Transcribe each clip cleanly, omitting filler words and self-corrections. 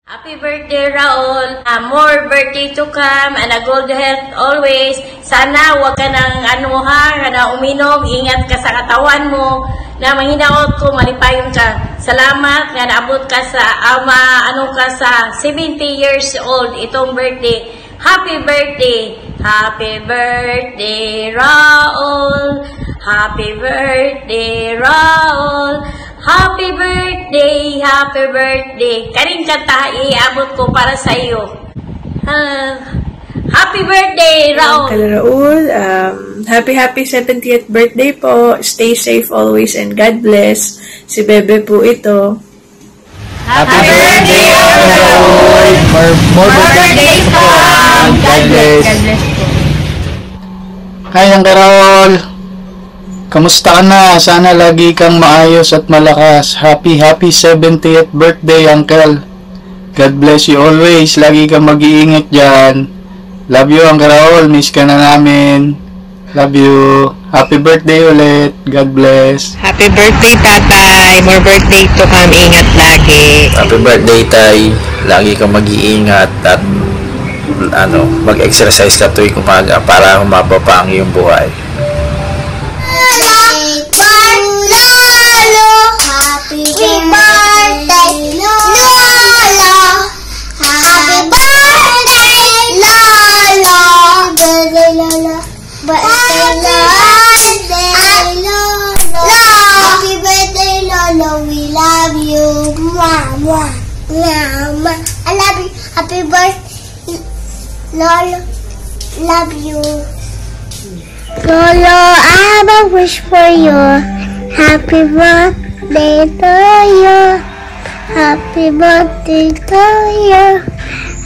Happy birthday, Raul. More birthday to come and a good health always. Sana huwag ka nang uminom. Ingat ka sa katawan mo. Na mahinaot ko, malipayon ka. Salamat na naabot ka sa sa 70 years old itong birthday. Happy birthday. Happy birthday, Raul. Happy birthday, Raul. Happy birthday, happy birthday. Karing kanta, iabot ko para sa iyo. Happy birthday, Raul. Hello, Raul. Happy 70th birthday po. Stay safe always and God bless. Si Bebe po ito. Happy birthday, Raul. More birthdays po. God bless. God bless po. Hi, Uncle Raul. Kamusta ka na? Sana lagi kang maayos at malakas. Happy 70th birthday, Uncle. God bless you always. Lagi kang mag-iingat dyan. Love you, Uncle Raul. Miss ka na namin. Love you. Happy birthday ulit. God bless. Happy birthday, Tatay. More birthday to come. Ingat lagi. Happy birthday, Tay. Lagi kang mag-iingat at mag-exercise ka tuwing umaga para humaba pa ang iyong buhay. We love you. Mama. I love you. Happy birthday, Lolo. Love you. Lolo, I have a wish for you. Happy birthday to you. Happy birthday to you.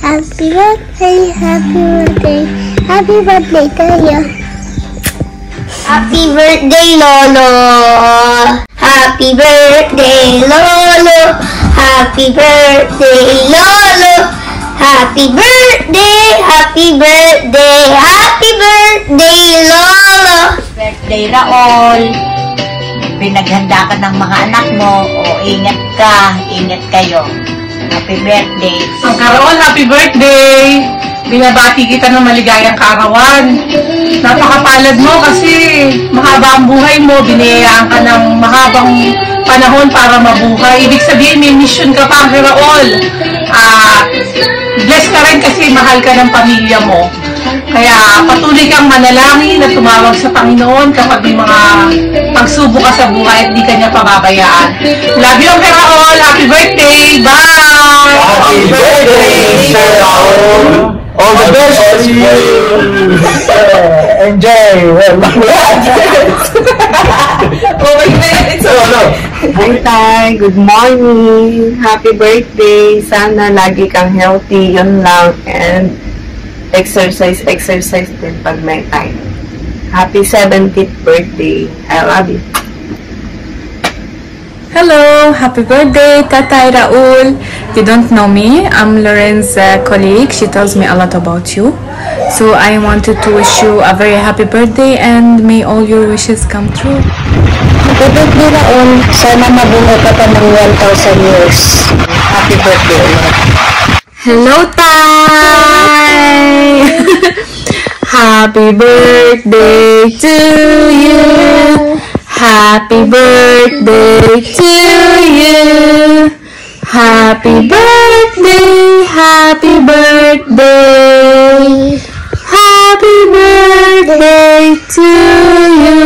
Happy birthday, happy birthday. Happy birthday to you. Happy birthday, Lolo. Happy birthday, Lolo. Happy birthday, Lolo. Happy birthday, happy birthday, happy birthday, Lolo. Birthday, Raul. Pinaghanda ka ng mga anak mo. Ingat kayo. Happy birthday. Uncle Raul, happy birthday. Binabati kita ng maligayang kaarawan. Napakapalad mo kasi mahaba ang buhay mo. Binayaan ka ng mahabang panahon para mabuhay. Ibig sabihin, may mission ka pa, Uncle Raul. Bless ka rin kasi mahal ka ng pamilya mo. Kaya patuloy kang manalangin at tumawag sa Panginoon kapag may mga pagsubok ka sa buhay at di ka niya pababayaan. Love you, Uncle Raul. Happy birthday. Bye! Happy birthday, Sir Raul. All the best for you. Enjoy. Hi, Tay. Good morning. Happy birthday. Sana lagi kang healthy. Yun lang. And exercise din pag may time. Happy 70th birthday. I love you. Hello, happy birthday, Tatay Raul. You don't know me. I'm Lauren's colleague. She tells me a lot about you. So I wanted to wish you a very happy birthday and may all your wishes come true. Happy birthday, Raul. Sana mabuhay ka pa ng 1,000 years. Happy birthday. Hello, Tay! Happy birthday to you. Happy birthday to you. Happy birthday, happy birthday. Happy birthday to you.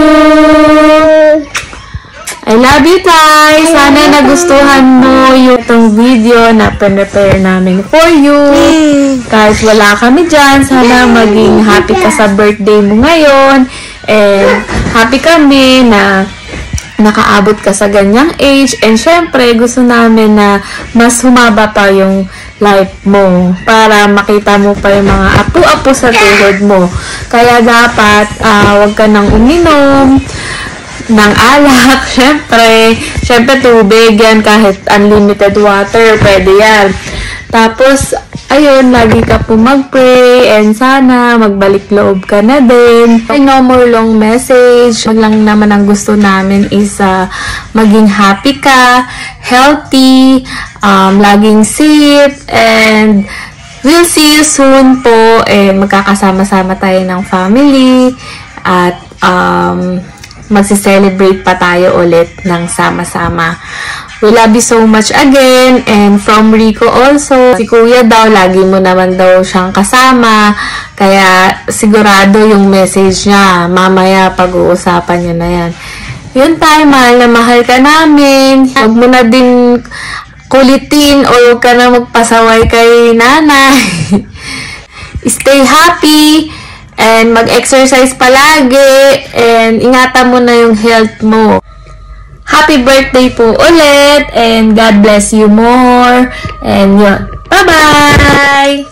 I love you, Tay. Sana nagustuhan mo yung video na prepare namin for you. Kahit wala kami dyan, sana maging happy ka sa birthday mo ngayon. And happy kami na nakaabot ka sa ganyang age. And syempre, gusto namin na mas humaba pa yung life mo para makita mo pa yung mga apu-apu sa tuhod mo. Kaya dapat, wag ka nang uminom ng alak. Syempre tubig yan, kahit unlimited water, pwede yan. Tapos, ayun, lagi ka po mag-pray and sana magbalik loob ka na din. No more long message. Wag lang naman ang gusto namin is maging happy ka, healthy, laging safe, and we'll see you soon po. Magkakasama-sama tayo ng family at magsi-celebrate pa tayo ulit ng sama-sama. We love you so much again. And from Rico also, si Kuya daw, lagi mo naman daw siyang kasama. Kaya sigurado yung message niya. Mamaya pag-uusapan niyo na yan. Yun tayo, mahal na mahal ka namin. Huwag mo na din kulitin o huwag ka na magpasaway kay nanay. Stay happy and mag-exercise palagi and ingatan mo na yung health mo. Happy birthday po ulit and God bless you more. And yun. Bye-bye!